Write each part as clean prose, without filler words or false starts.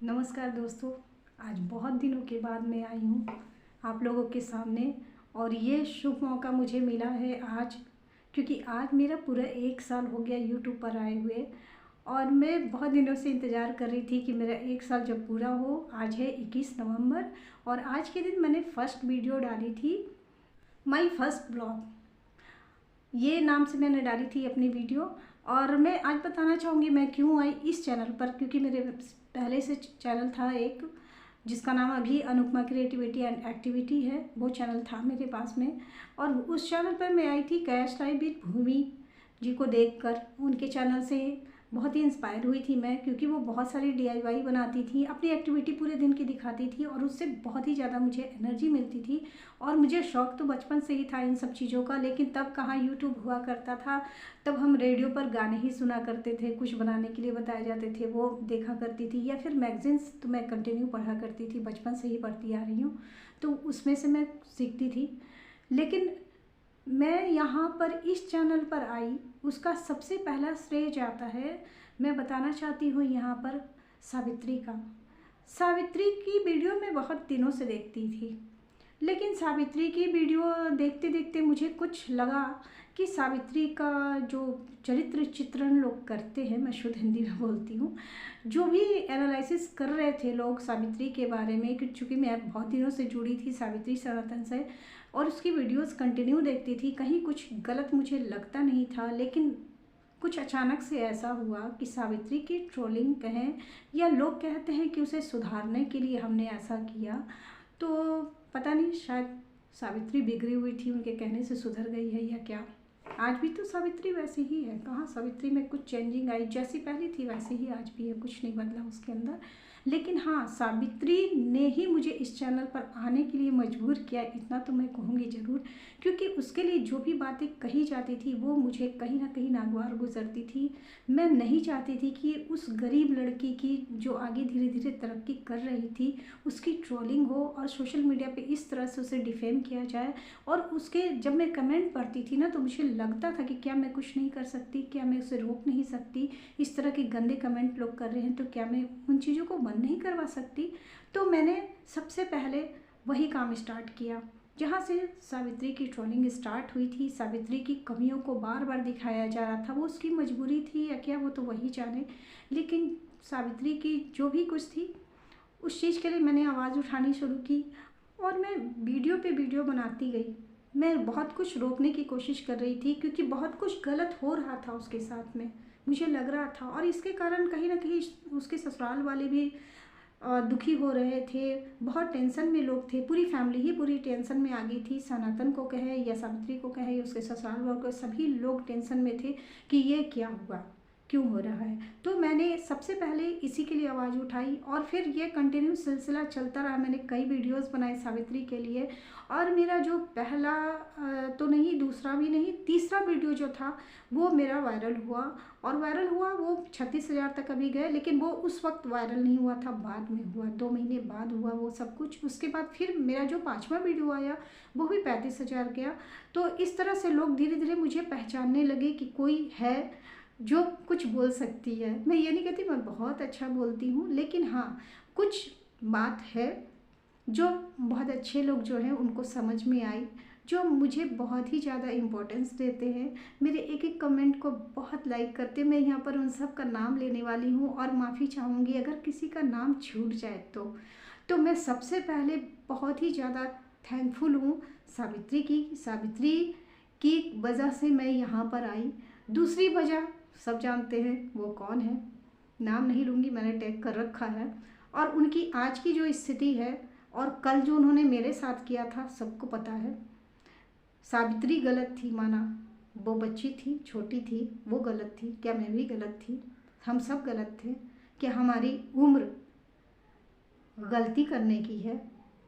नमस्कार दोस्तों। आज बहुत दिनों के बाद मैं आई हूँ आप लोगों के सामने और ये शुभ मौका मुझे मिला है आज, क्योंकि आज मेरा पूरा 1 साल हो गया यूट्यूब पर आए हुए। और मैं बहुत दिनों से इंतज़ार कर रही थी कि मेरा 1 साल जब पूरा हो। आज है 21 नवंबर और आज के दिन मैंने फर्स्ट वीडियो डाली थी, माई फर्स्ट ब्लॉग, ये नाम से मैंने डाली थी अपनी वीडियो। और मैं आज बताना चाहूँगी मैं क्यों आई इस चैनल पर, क्योंकि मेरे पहले से चैनल था एक जिसका नाम अभी अनुपमा क्रिएटिविटी एंड एक्टिविटी है, वो चैनल था मेरे पास में। और उस चैनल पर मैं आई थी कैश लाइफ विद भूमि जी को देखकर। उनके चैनल से बहुत ही इंस्पायर हुई थी मैं, क्योंकि वो बहुत सारी DIY बनाती थी, अपनी एक्टिविटी पूरे दिन की दिखाती थी और उससे बहुत ही ज़्यादा मुझे एनर्जी मिलती थी। और मुझे शौक़ तो बचपन से ही था इन सब चीज़ों का, लेकिन तब कहाँ यूट्यूब हुआ करता था। तब हम रेडियो पर गाने ही सुना करते थे, कुछ बनाने के लिए बताए जाते थे वो देखा करती थी, या फिर मैगजीन्स तो मैं कंटिन्यू पढ़ा करती थी, बचपन से ही पढ़ती आ रही हूँ, तो उसमें से मैं सीखती थी। लेकिन मैं यहाँ पर इस चैनल पर आई, उसका सबसे पहला श्रेय जाता है, मैं बताना चाहती हूँ यहाँ पर सावित्री का। सावित्री की वीडियो मैं बहुत दिनों से देखती थी, लेकिन सावित्री की वीडियो देखते देखते मुझे कुछ लगा कि सावित्री का जो चरित्र चित्रण लोग करते हैं, मैं शुद्ध हिंदी में बोलती हूँ, जो भी एनालिसिस कर रहे थे लोग सावित्री के बारे में, कि चूँकि मैं बहुत दिनों से जुड़ी थी सावित्री सनातन से और उसकी वीडियोस कंटिन्यू देखती थी, कहीं कुछ गलत मुझे लगता नहीं था। लेकिन कुछ अचानक से ऐसा हुआ कि सावित्री की ट्रोलिंग कहें या लोग कहते हैं कि उसे सुधारने के लिए हमने ऐसा किया, तो पता नहीं, शायद सावित्री बिगड़ी हुई थी, उनके कहने से सुधर गई है या क्या। आज भी तो सावित्री वैसी ही है, कहाँ सावित्री में कुछ चेंजिंग आई, जैसी पहली थी वैसे ही आज भी है, कुछ नहीं बदला उसके अंदर। लेकिन हाँ, सावित्री ने ही मुझे इस चैनल पर आने के लिए मजबूर किया, इतना तो मैं कहूँगी ज़रूर, क्योंकि उसके लिए जो भी बातें कही जाती थी वो मुझे कहीं ना कहीं नागवार गुजरती थी। मैं नहीं चाहती थी कि उस गरीब लड़की की जो आगे धीरे धीरे तरक्की कर रही थी उसकी ट्रोलिंग हो और सोशल मीडिया पे इस तरह से उसे डिफेम किया जाए। और उसके जब मैं कमेंट पढ़ती थी ना, तो मुझे लगता था कि क्या मैं कुछ नहीं कर सकती, क्या मैं उसे रोक नहीं सकती, इस तरह के गंदे कमेंट लोग कर रहे हैं तो क्या मैं उन चीज़ों को बंद नहीं करवा सकती। तो मैंने सबसे पहले वही काम स्टार्ट किया, जहाँ से सावित्री की ट्रोलिंग स्टार्ट हुई थी। सावित्री की कमियों को बार बार दिखाया जा रहा था, वो उसकी मजबूरी थी या क्या वो तो वही जाने, लेकिन सावित्री की जो भी कुछ थी उस चीज़ के लिए मैंने आवाज़ उठानी शुरू की और मैं वीडियो पे वीडियो बनाती गई। मैं बहुत कुछ रोकने की कोशिश कर रही थी, क्योंकि बहुत कुछ गलत हो रहा था उसके साथ में, मुझे लग रहा था। और इसके कारण कहीं ना कहीं उसके ससुराल वाले भी दुखी हो रहे थे, बहुत टेंशन में लोग थे, पूरी फैमिली ही पूरी टेंशन में आ गई थी। सनातन को कहे या सावित्री को कहे या उसके ससुराल वालों को, सभी लोग टेंशन में थे कि ये क्या हुआ, क्यों हो रहा है। तो मैंने सबसे पहले इसी के लिए आवाज़ उठाई और फिर ये कंटिन्यू सिलसिला चलता रहा। मैंने कई वीडियोस बनाए सावित्री के लिए और मेरा जो पहला तो नहीं, दूसरा भी नहीं, तीसरा वीडियो जो था वो मेरा वायरल हुआ। और वायरल हुआ वो 36,000 तक अभी गए, लेकिन वो उस वक्त वायरल नहीं हुआ था, बाद में हुआ, 2 महीने बाद हुआ वो सब कुछ। उसके बाद फिर मेरा जो 5वां वीडियो आया वो भी 35,000 गया। तो इस तरह से लोग धीरे धीरे मुझे पहचानने लगे कि कोई है जो कुछ बोल सकती है। मैं ये नहीं कहती मैं बहुत अच्छा बोलती हूँ, लेकिन हाँ, कुछ बात है जो बहुत अच्छे लोग जो हैं उनको समझ में आई, जो मुझे बहुत ही ज़्यादा इम्पोर्टेंस देते हैं, मेरे एक एक कमेंट को बहुत लाइक करते। मैं यहाँ पर उन सब का नाम लेने वाली हूँ और माफ़ी चाहूँगी अगर किसी का नाम छूट जाए तो मैं सबसे पहले बहुत ही ज़्यादा थैंकफुल हूँ सावित्री की वजह से मैं यहाँ पर आई। दूसरी वजह सब जानते हैं वो कौन है, नाम नहीं लूँगी, मैंने टैग कर रखा है। और उनकी आज की जो स्थिति है और कल जो उन्होंने मेरे साथ किया था सबको पता है। सावित्री गलत थी माना, वो बच्ची थी, छोटी थी, वो गलत थी, क्या मैं भी गलत थी, हम सब गलत थे। क्या हमारी उम्र गलती करने की है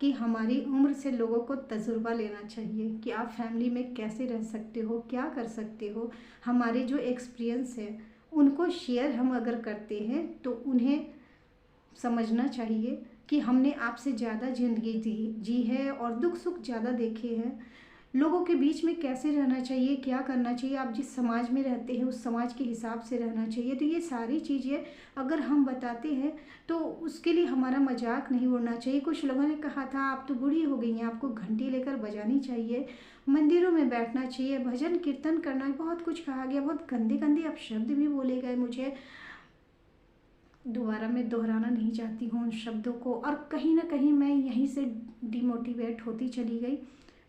कि हमारी उम्र से लोगों को तजुर्बा लेना चाहिए कि आप फैमिली में कैसे रह सकते हो, क्या कर सकते हो। हमारे जो एक्सपीरियंस है उनको शेयर हम अगर करते हैं तो उन्हें समझना चाहिए कि हमने आपसे ज़्यादा ज़िंदगी जी है और दुख सुख ज़्यादा देखे हैं। लोगों के बीच में कैसे रहना चाहिए, क्या करना चाहिए, आप जिस समाज में रहते हैं उस समाज के हिसाब से रहना चाहिए। तो ये सारी चीज़ें अगर हम बताते हैं तो उसके लिए हमारा मजाक नहीं उड़ना चाहिए। कुछ लोगों ने कहा था आप तो बूढ़ी हो गई हैं, आपको घंटी लेकर बजानी चाहिए, मंदिरों में बैठना चाहिए, भजन कीर्तन करना, बहुत कुछ कहा गया, बहुत गंदे गंदे अपशब्द भी बोले गए। मुझे दोबारा मैं दोहराना नहीं चाहती हूँ उन शब्दों को, और कहीं ना कहीं मैं यहीं से डिमोटिवेट होती चली गई।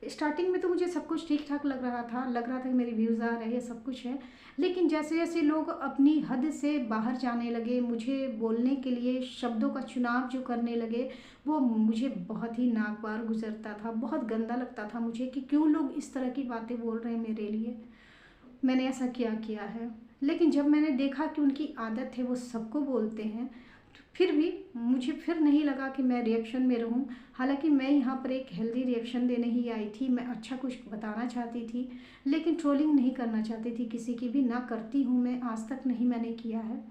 स्टार्टिंग में तो मुझे सब कुछ ठीक ठाक लग रहा था कि मेरे व्यूज़ आ रहे हैं, सब कुछ है, लेकिन जैसे जैसे लोग अपनी हद से बाहर जाने लगे, मुझे बोलने के लिए शब्दों का चुनाव जो करने लगे, वो मुझे बहुत ही नाक बार गुजरता था, बहुत गंदा लगता था मुझे कि क्यों लोग इस तरह की बातें बोल रहे हैं मेरे लिए, मैंने ऐसा क्या किया है। लेकिन जब मैंने देखा कि उनकी आदत है वो सबको बोलते हैं, तो फिर भी मुझे फिर नहीं लगा कि मैं रिएक्शन में रहूं। हालांकि मैं यहाँ पर एक हेल्दी रिएक्शन देने ही आई थी, मैं अच्छा कुछ बताना चाहती थी, लेकिन ट्रोलिंग नहीं करना चाहती थी किसी की भी, ना करती हूँ मैं, आज तक नहीं मैंने किया है,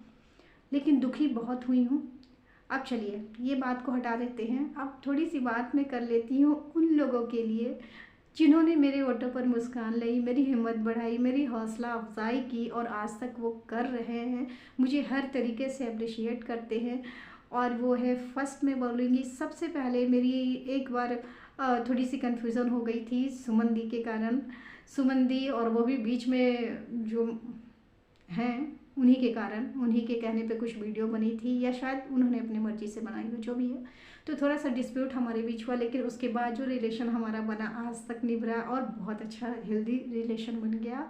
लेकिन दुखी बहुत हुई हूँ। अब चलिए ये बात को हटा देते हैं, अब थोड़ी सी बात मैं कर लेती हूँ उन लोगों के लिए जिन्होंने मेरे ओठों पर मुस्कान लाई, मेरी हिम्मत बढ़ाई, मेरी हौसला अफजाई की, और आज तक वो कर रहे हैं, मुझे हर तरीके से अप्रिशिएट करते हैं। और वो है, फर्स्ट में बोलूँगी सबसे पहले, मेरी एक बार थोड़ी सी कन्फ्यूज़न हो गई थी सुमन दी के कारण, सुमन दी, और वो भी बीच में जो हैं उन्हीं के कारण, उन्हीं के कहने पे कुछ वीडियो बनी थी, या शायद उन्होंने अपनी मर्ज़ी से बनाई हो, जो भी है। तो थोड़ा सा डिस्प्यूट हमारे बीच हुआ, लेकिन उसके बाद जो रिलेशन हमारा बना आज तक निभा, और बहुत अच्छा हेल्दी रिलेशन बन गया।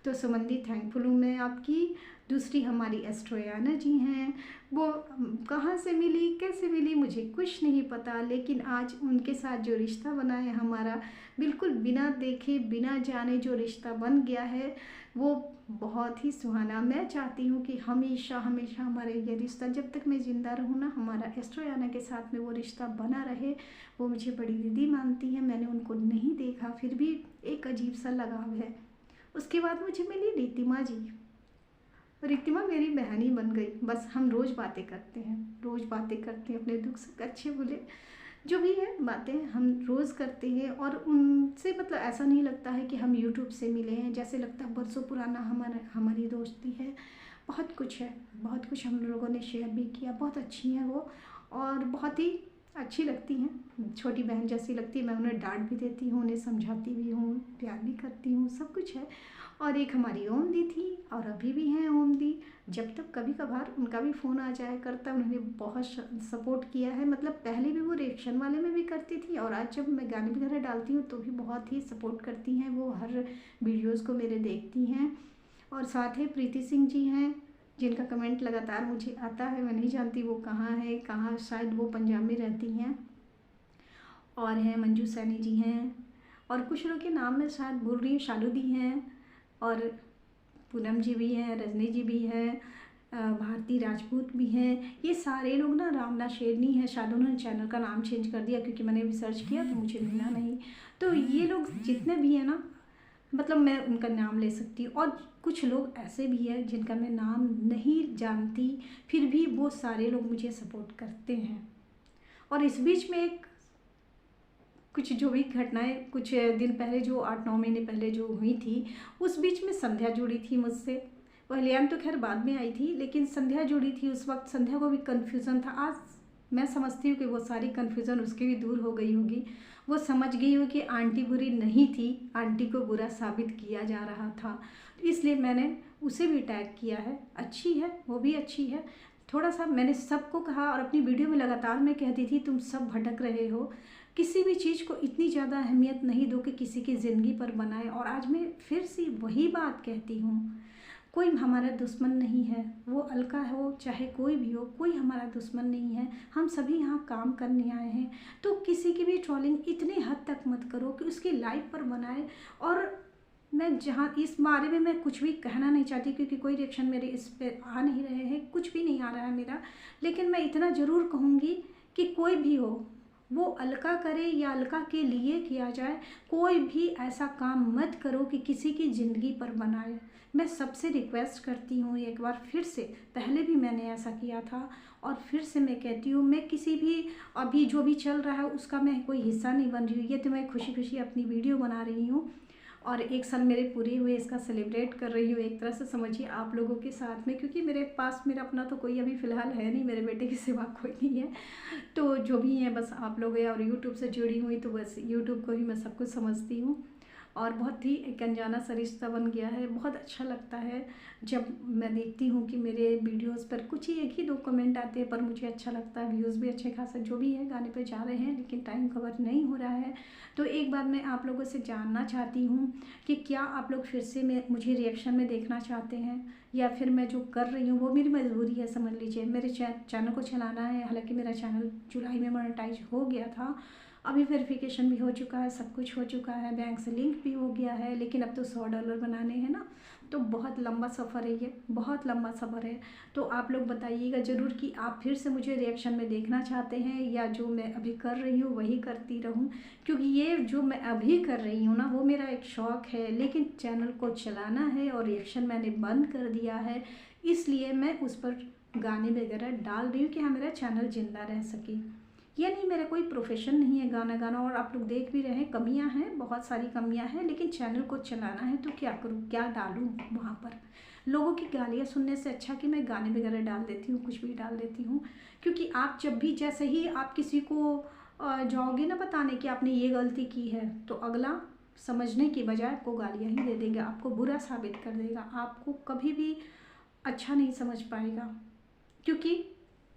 तो सुमन दी थैंकफुल हूँ मैं आपकी। दूसरी हमारी एस्ट्रोयाना जी हैं, वो कहाँ से मिली, कैसे मिली, मुझे कुछ नहीं पता, लेकिन आज उनके साथ जो रिश्ता बना है हमारा, बिल्कुल बिना देखे बिना जाने जो रिश्ता बन गया है, वो बहुत ही सुहाना। मैं चाहती हूँ कि हमेशा हमेशा हमारे ये रिश्ता, जब तक मैं ज़िंदा रहूँ ना, हमारा एस्ट्रोयाना के साथ में वो रिश्ता बना रहे। वो मुझे बड़ी दीदी मानती हैं, मैंने उनको नहीं देखा, फिर भी एक अजीब सा लगाव है। उसके बाद मुझे मिली रीतिमा जी, रीतिमा मेरी बहन ही बन गई, बस हम रोज़ बातें करते हैं, रोज़ बातें करते हैं, अपने दुख सुख अच्छे बुरे जो भी है बातें हम रोज़ करते हैं। और उनसे मतलब ऐसा नहीं लगता है कि हम यूट्यूब से मिले हैं, जैसे लगता है बरसों पुराना हमारी दोस्ती है। बहुत कुछ है, बहुत कुछ हम लोगों ने शेयर भी किया, बहुत अच्छी हैं वो, और बहुत ही अच्छी लगती हैं, छोटी बहन जैसी लगती है। मैं उन्हें डांट भी देती हूँ, उन्हें समझाती भी हूँ, प्यार भी करती हूँ, सब कुछ है। और एक हमारी ओम दी थी, और अभी भी हैं ओम दी, जब तक कभी कभार उनका भी फ़ोन आ जाया करता, उन्होंने बहुत सपोर्ट किया है। मतलब पहले भी वो रिएक्शन वाले में भी करती थी, और आज जब मैं गाने वगैरह डालती हूँ तो भी बहुत ही सपोर्ट करती हैं वो, हर वीडियोज़ को मेरे देखती हैं। और साथ ही प्रीति सिंह जी हैं, जिनका कमेंट लगातार मुझे आता है, मैं नहीं जानती वो कहाँ है, कहाँ, शायद वो पंजाब में रहती हैं। और हैं मंजू सैनी जी हैं, और कुछ लोग के नाम मैं शायद भूल रही हूँ, शालू दी हैं, और पूनम जी भी हैं, रजनी जी भी हैं, भारती राजपूत भी हैं। ये सारे लोग ना, रामना शेरनी है, शायद उन्होंने चैनल का नाम चेंज कर दिया, क्योंकि मैंने भी सर्च किया तो मुझे मिला नहीं। तो ये लोग जितने भी हैं ना, मतलब मैं उनका नाम ले सकती हूँ। और कुछ लोग ऐसे भी हैं जिनका मैं नाम नहीं जानती, फिर भी वो सारे लोग मुझे सपोर्ट करते हैं। और इस बीच में एक कुछ जो भी घटनाएं कुछ दिन पहले, जो 8-9 महीने पहले जो हुई थी, उस बीच में संध्या जुड़ी थी मुझसे। पहलियान तो खैर बाद में आई थी, लेकिन संध्या जुड़ी थी उस वक्त। संध्या को भी कन्फ्यूज़न था। आज मैं समझती हूँ कि वो सारी कन्फ्यूज़न उसकी भी दूर हो गई होगी। वो समझ गई हो कि आंटी बुरी नहीं थी, आंटी को बुरा साबित किया जा रहा था, इसलिए मैंने उसे भी टैग किया है। अच्छी है, वो भी अच्छी है। थोड़ा सा मैंने सबको कहा, और अपनी वीडियो में लगातार मैं कहती थी तुम सब भटक रहे हो, किसी भी चीज़ को इतनी ज़्यादा अहमियत नहीं दो कि किसी की ज़िंदगी पर बनाए। और आज मैं फिर से वही बात कहती हूँ, कोई हमारा दुश्मन नहीं है, वो अलका हो चाहे कोई भी हो, कोई हमारा दुश्मन नहीं है। हम सभी यहाँ काम करने आए हैं, तो किसी की भी ट्रोलिंग इतनी हद तक मत करो कि उसकी लाइफ पर बनाए। और मैं जहाँ इस बारे में मैं कुछ भी कहना नहीं चाहती, क्योंकि कोई रिएक्शन मेरे इस पर आ नहीं रहे हैं, कुछ भी नहीं आ रहा है मेरा, लेकिन मैं इतना ज़रूर कहूँगी कि कोई भी हो, वो अलका करे या अलका के लिए किया जाए, कोई भी ऐसा काम मत करो कि किसी की ज़िंदगी पर बनाए। मैं सबसे रिक्वेस्ट करती हूँ एक बार फिर से, पहले भी मैंने ऐसा किया था और फिर से मैं कहती हूँ, मैं किसी भी अभी जो भी चल रहा है उसका मैं कोई हिस्सा नहीं बन रही हूँ। ये तो मैं खुशी खुशी अपनी वीडियो बना रही हूँ और 1 साल मेरे पूरे हुए, इसका सेलिब्रेट कर रही हूँ एक तरह से समझिए आप लोगों के साथ में, क्योंकि मेरे पास मेरा अपना तो कोई अभी फ़िलहाल है नहीं, मेरे बेटे के सिवा कोई नहीं है। तो जो भी है बस आप लोग हैं और यूट्यूब से जुड़ी हुई, तो बस यूट्यूब को ही मैं सब कुछ समझती हूँ और बहुत ही एक अनजाना सा रिश्ता बन गया है। बहुत अच्छा लगता है जब मैं देखती हूँ कि मेरे वीडियोस पर कुछ ही 1 ही 2 कमेंट आते हैं, पर मुझे अच्छा लगता है। व्यूज़ भी अच्छे खासा जो भी है गाने पे जा रहे हैं, लेकिन टाइम कवर नहीं हो रहा है। तो एक बात मैं आप लोगों से जानना चाहती हूँ कि क्या आप लोग फिर से मुझे रिएक्शन में देखना चाहते हैं, या फिर मैं जो कर रही हूँ वो मेरी मजबूरी है, समझ लीजिए। मेरे चैनल को चलाना है, हालांकि मेरा चैनल जुलाई में मोनेटाइज हो गया था, अभी वेरिफिकेशन भी हो चुका है, सब कुछ हो चुका है, बैंक से लिंक भी हो गया है, लेकिन अब तो $100 बनाने हैं ना, तो बहुत लंबा सफ़र है, ये बहुत लंबा सफ़र है। तो आप लोग बताइएगा ज़रूर कि आप फिर से मुझे रिएक्शन में देखना चाहते हैं, या जो मैं अभी कर रही हूँ वही करती रहूँ, क्योंकि ये जो मैं अभी कर रही हूँ ना वो मेरा एक शौक़ है, लेकिन चैनल को चलाना है और रिएक्शन मैंने बंद कर दिया है, इसलिए मैं उस पर गाने वगैरह डाल रही हूँ कि हाँ मेरा चैनल ज़िंदा रह सके। ये नहीं, मेरा कोई प्रोफेशन नहीं है गाना गाना, और आप लोग देख भी रहे हैं कमियां हैं, बहुत सारी कमियां हैं, लेकिन चैनल को चलाना है तो क्या करूं, क्या डालूं वहाँ पर। लोगों की गालियाँ सुनने से अच्छा कि मैं गाने वगैरह डाल देती हूँ, कुछ भी डाल देती हूँ, क्योंकि आप जब भी जैसे ही आप किसी को जाओगे ना बताने कि आपने ये गलती की है, तो अगला समझने की बजाय आपको गालियाँ ही दे देंगे, आपको बुरा साबित कर देगा, आपको कभी भी अच्छा नहीं समझ पाएगा, क्योंकि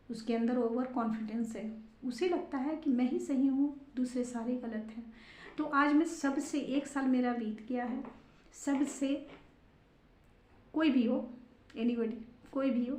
उसके अंदर ओवर कॉन्फिडेंस है, उसे लगता है कि मैं ही सही हूँ, दूसरे सारे गलत हैं। तो आज मैं सबसे 1 साल मेरा बीत गया है, सबसे कोई भी हो, एनीबॉडी, कोई भी हो,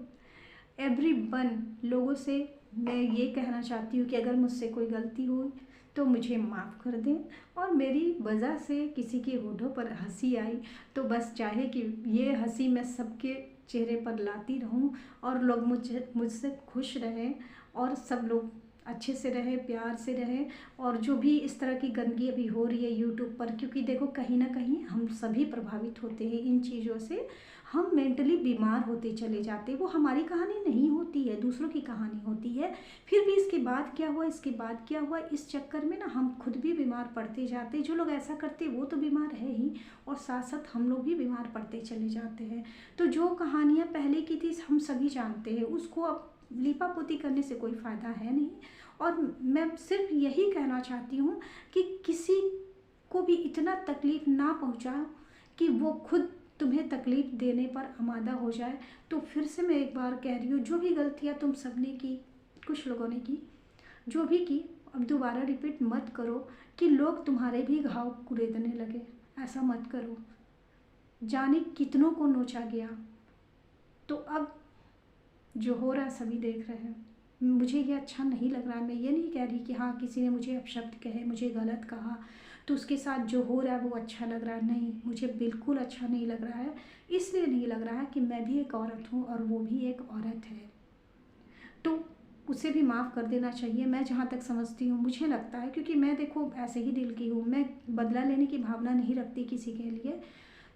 एवरीवन, लोगों से मैं ये कहना चाहती हूँ कि अगर मुझसे कोई गलती हो तो मुझे माफ़ कर दें, और मेरी वजह से किसी के होठों पर हंसी आई तो बस चाहे कि ये हंसी मैं सबके चेहरे पर लाती रहूं और लोग मुझसे खुश रहें और सब लोग अच्छे से रहें, प्यार से रहें। और जो भी इस तरह की गंदगी अभी हो रही है यूट्यूब पर, क्योंकि देखो कहीं ना कहीं हम सभी प्रभावित होते हैं इन चीज़ों से, हम मेंटली बीमार होते चले जाते हैं। वो हमारी कहानी नहीं होती है, दूसरों की कहानी होती है। फिर भी इसके बाद क्या हुआ, इसके बाद क्या हुआ, इस चक्कर में ना हम खुद भी बीमार पड़ते जाते हैं। जो लोग ऐसा करते वो तो बीमार है ही, और साथ साथ हम लोग भी बीमार पड़ते चले जाते हैं। तो जो कहानियाँ पहले की थी हम सभी जानते हैं, उसको अब लिपा पोती करने से कोई फ़ायदा है नहीं। और मैं सिर्फ यही कहना चाहती हूँ कि किसी को भी इतना तकलीफ़ ना पहुँचाओ कि वो खुद तुम्हें तकलीफ़ देने पर आमादा हो जाए। तो फिर से मैं एक बार कह रही हूँ, जो भी गलतियाँ तुम सबने की, कुछ लोगों ने की, जो भी की, अब दोबारा रिपीट मत करो कि लोग तुम्हारे भी घाव कुरेदने लगे। ऐसा मत करो, जाने कितनों को नोचा गया। तो अब जो हो रहा है सभी देख रहे हैं, मुझे ये अच्छा नहीं लग रहा है। मैं ये नहीं कह रही कि हाँ किसी ने मुझे अपशब्द कहे, मुझे गलत कहा तो उसके साथ जो हो रहा है वो अच्छा लग रहा है, नहीं, मुझे बिल्कुल अच्छा नहीं लग रहा है। इसलिए नहीं लग रहा है कि मैं भी एक औरत हूँ और वो भी एक औरत है, तो उसे भी माफ़ कर देना चाहिए। मैं जहाँ तक समझती हूँ, मुझे लगता है, क्योंकि मैं देखो ऐसे ही दिल की हूँ, मैं बदला लेने की भावना नहीं रखती किसी के लिए।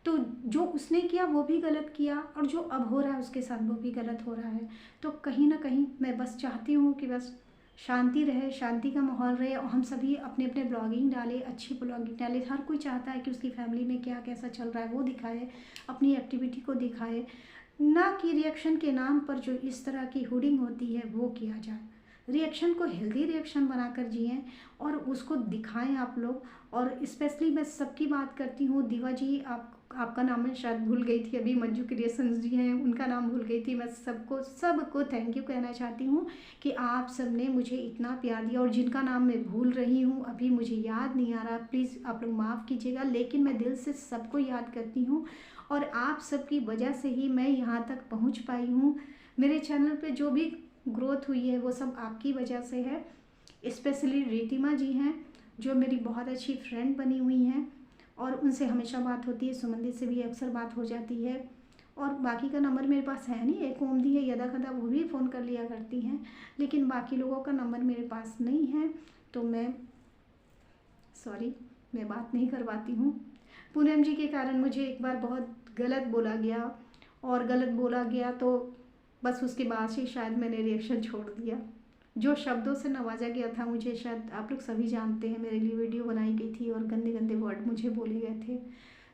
तो जो उसने किया वो भी गलत किया, और जो अब हो रहा है उसके साथ वो भी गलत हो रहा है। तो कहीं ना कहीं मैं बस चाहती हूँ कि बस शांति रहे, शांति का माहौल रहे, और हम सभी अपने अपने ब्लॉगिंग डालें, अच्छी ब्लॉगिंग डालें। हर कोई चाहता है कि उसकी फैमिली में क्या कैसा चल रहा है वो दिखाए, अपनी एक्टिविटी को दिखाए, ना कि रिएक्शन के नाम पर जो इस तरह की हुडिंग होती है वो किया जाए। रिएक्शन को हेल्दी रिएक्शन बनाकर जिएं और उसको दिखाएं आप लोग। और स्पेशली मैं सबकी बात करती हूँ, दीवा जी, आपका नाम मैं शायद भूल गई थी, अभी मंजू क्रिएशंस जी हैं उनका नाम भूल गई थी। मैं सबको थैंक यू कहना चाहती हूँ कि आप सब ने मुझे इतना प्यार दिया, और जिनका नाम मैं भूल रही हूँ अभी मुझे याद नहीं आ रहा, प्लीज़ आप लोग माफ़ कीजिएगा, लेकिन मैं दिल से सबको याद करती हूँ, और आप सबकी वजह से ही मैं यहाँ तक पहुँच पाई हूँ। मेरे चैनल पे जो भी ग्रोथ हुई है वो सब आपकी वजह से है। स्पेशली रितिमा जी हैं जो मेरी बहुत अच्छी फ्रेंड बनी हुई हैं, और उनसे हमेशा बात होती है, सुमंदी से भी अक्सर बात हो जाती है, और बाकी का नंबर मेरे पास है नहीं। एक ओम दी है, यदा कदा, वो भी फ़ोन कर लिया करती हैं, लेकिन बाकी लोगों का नंबर मेरे पास नहीं है। तो मैं बात नहीं कर पाती हूँ। पूनम जी के कारण मुझे एक बार बहुत गलत बोला गया, और गलत बोला गया तो बस उसके बाद से शायद मैंने रिएक्शन छोड़ दिया। जो शब्दों से नवाजा गया था मुझे, शायद आप लोग सभी जानते हैं, मेरे लिए वीडियो बनाई गई थी और गंदे गंदे वर्ड मुझे बोले गए थे,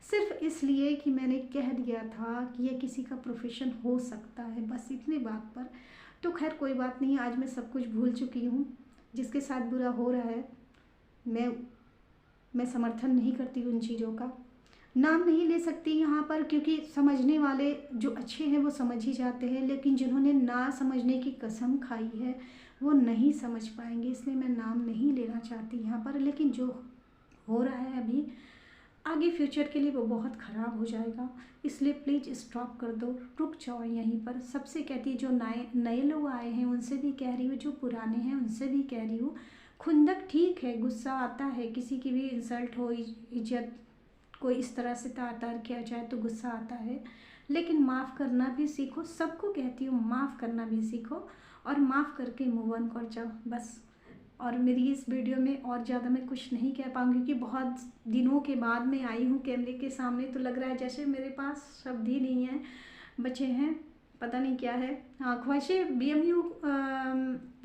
सिर्फ इसलिए कि मैंने कह दिया था कि ये किसी का प्रोफेशन हो सकता है, बस इतने बात पर। तो खैर कोई बात नहीं, आज मैं सब कुछ भूल चुकी हूँ। जिसके साथ बुरा हो रहा है मैं समर्थन नहीं करती उन चीज़ों का। नाम नहीं ले सकती यहाँ पर, क्योंकि समझने वाले जो अच्छे हैं वो समझ ही जाते हैं, लेकिन जिन्होंने ना समझने की कसम खाई है वो नहीं समझ पाएंगे, इसलिए मैं नाम नहीं लेना चाहती यहाँ पर। लेकिन जो हो रहा है अभी, आगे फ्यूचर के लिए वो बहुत ख़राब हो जाएगा, इसलिए प्लीज़ स्टॉप कर दो, रुक जाओ यहीं पर। सबसे कहती है, जो नए लोग आए हैं उनसे भी कह रही हूँ, जो पुराने हैं उनसे भी कह रही हूँ, खुंदक ठीक है, गुस्सा आता है, किसी की भी इंसल्ट हो, इज्जत कोई इस तरह से तार किया जाए तो गुस्सा आता है, लेकिन माफ़ करना भी सीखो। सबको कहती हूँ माफ़ करना भी सीखो, और माफ़ करके मूव ऑन कर जाओ बस। और मेरी इस वीडियो में और ज़्यादा मैं कुछ नहीं कह पाऊँगी, क्योंकि बहुत दिनों के बाद मैं आई हूँ कैमरे के सामने, तो लग रहा है जैसे मेरे पास शब्द ही नहीं है, बचे हैं पता नहीं क्या है। हाँ, ख्वाहिशें BMU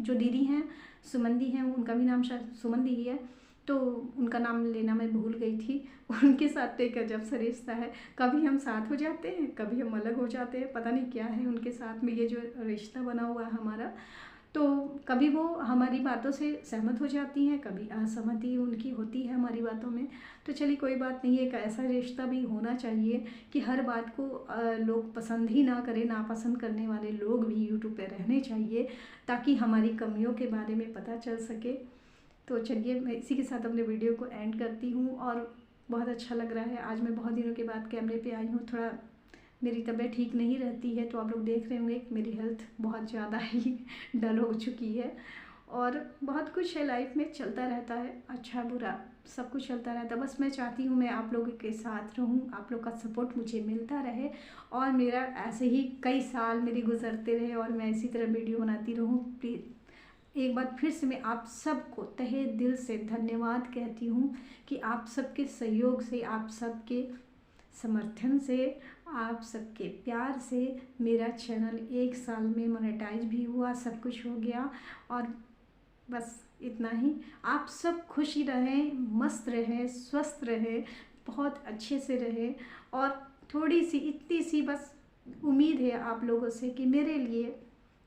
जो दीदी हैं, सुमन दी हैं, उनका भी नाम शायद सुमन दी ही है, तो उनका नाम लेना मैं भूल गई थी। उनके साथ एक अजब सा रिश्ता है, कभी हम साथ हो जाते हैं, कभी हम अलग हो जाते हैं, पता नहीं क्या है उनके साथ में, ये जो रिश्ता बना हुआ है हमारा। तो कभी वो हमारी बातों से सहमत हो जाती हैं, कभी असहमति उनकी होती है हमारी बातों में। तो चलिए कोई बात नहीं, एक ऐसा रिश्ता भी होना चाहिए कि हर बात को लोग पसंद ही ना करें, नापसंद करने वाले लोग भी यूट्यूब पे रहने चाहिए, ताकि हमारी कमियों के बारे में पता चल सके। तो चलिए मैं इसी के साथ अपने वीडियो को एंड करती हूँ, और बहुत अच्छा लग रहा है, आज मैं बहुत दिनों के बाद कैमरे पे आई हूँ। थोड़ा मेरी तबीयत ठीक नहीं रहती है, तो आप लोग देख रहे होंगे कि मेरी हेल्थ बहुत ज़्यादा ही डल हो चुकी है, और बहुत कुछ है लाइफ में, चलता रहता है, अच्छा बुरा सब कुछ चलता रहता है। बस मैं चाहती हूँ मैं आप लोगों के साथ रहूँ, आप लोग का सपोर्ट मुझे मिलता रहे, और मेरा ऐसे ही कई साल मेरे गुजरते रहे, और मैं इसी तरह वीडियो बनाती रहूँ। प्लीज़ एक बार फिर से मैं आप सबको तहे दिल से धन्यवाद कहती हूँ कि आप सबके सहयोग से, आप सबके समर्थन से, आप सबके प्यार से मेरा चैनल 1 साल में मोनेटाइज भी हुआ, सब कुछ हो गया, और बस इतना ही। आप सब खुशी रहें, मस्त रहें, स्वस्थ रहें, बहुत अच्छे से रहें, और थोड़ी सी इतनी सी बस उम्मीद है आप लोगों से कि मेरे लिए,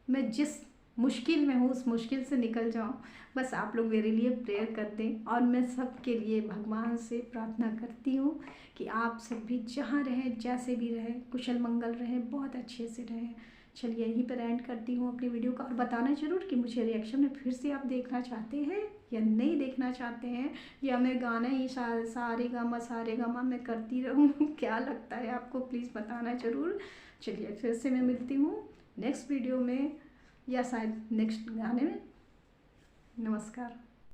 मैं जिस मुश्किल में हूँ उस मुश्किल से निकल जाऊँ, बस आप लोग मेरे लिए प्रेयर कर दें। और मैं सबके लिए भगवान से प्रार्थना करती हूँ कि आप सब भी जहाँ रहें, जैसे भी रहें, कुशल मंगल रहें, बहुत अच्छे से रहें। चलिए यहीं पर एंड करती हूँ अपनी वीडियो का, और बताना ज़रूर कि मुझे रिएक्शन में फिर से आप देखना चाहते हैं या नहीं देखना चाहते हैं, या मैं गाना ही सारे गामा मैं करती रहूँ क्या लगता है आपको, प्लीज़ बताना ज़रूर। चलिए फिर से मैं मिलती हूँ नेक्स्ट वीडियो में, या शायद नेक्स्ट गाने में। नमस्कार।